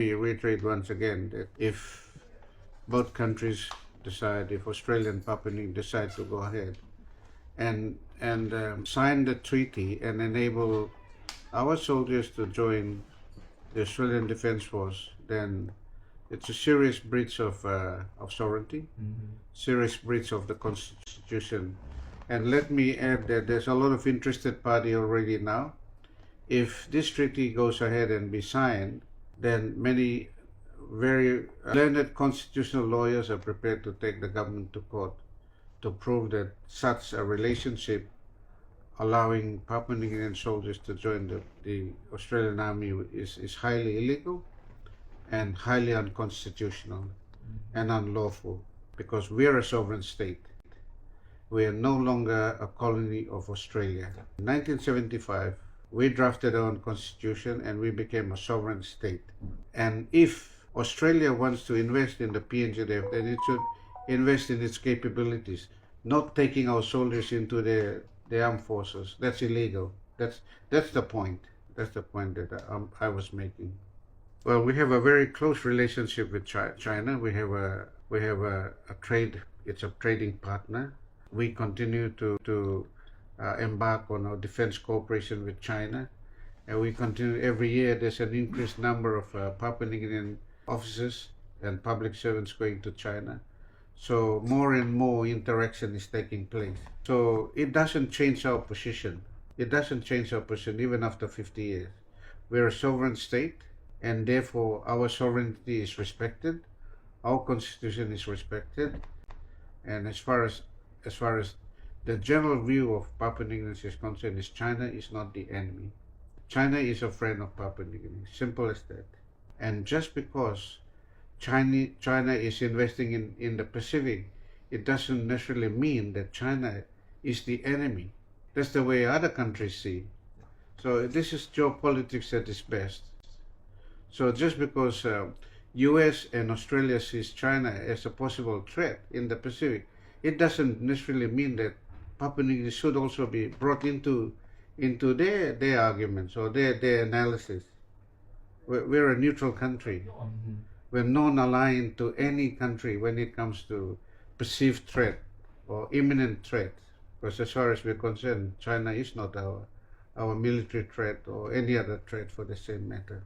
We reiterate once again that if both countries decide, if Australia and Papua New Guinea decide to go ahead and sign the treaty and enable our soldiers to join the Australian Defence Force, then it's a serious breach of sovereignty, serious breach of the Constitution. And let me add that there's a lot of interested party already now. If this treaty goes ahead and be signed, then many very learned constitutional lawyers are prepared to take the government to court to prove that such a relationship allowing Papua New Guinean soldiers to join the Australian Army is highly illegal and highly unconstitutional and unlawful, because we are a sovereign state. We are no longer a colony of Australia. In 1975, we drafted our own constitution and we became a sovereign state. And if Australia wants to invest in the PNGF, then it should invest in its capabilities, not taking our soldiers into the armed forces. That's illegal. That's the point. That's the point that I was making. Well, we have a very close relationship with China. We have a trade. It's a trading partner. We continue to embark on our defense cooperation with China, and we continue every year. There's an increased number of Papua New Guinean officers and public servants going to China. So more and more interaction is taking place. So it doesn't change our position. It doesn't change our position even after 50 years. We're a sovereign state, and therefore our sovereignty is respected. Our constitution is respected. And as far as the general view of Papua New Guinea is concerned, is China is not the enemy. China is a friend of Papua New Guinea. Simple as that. And just because China is investing in the Pacific, it doesn't necessarily mean that China is the enemy. That's the way other countries see. So this is geopolitics at its best. So just because US and Australia sees China as a possible threat in the Pacific, it doesn't necessarily mean that Papua New Guinea should also be brought into their arguments or their analysis. We're a neutral country. We're non-aligned to any country when it comes to perceived threat or imminent threat. Because as far as we're concerned, China is not our military threat or any other threat for the same matter.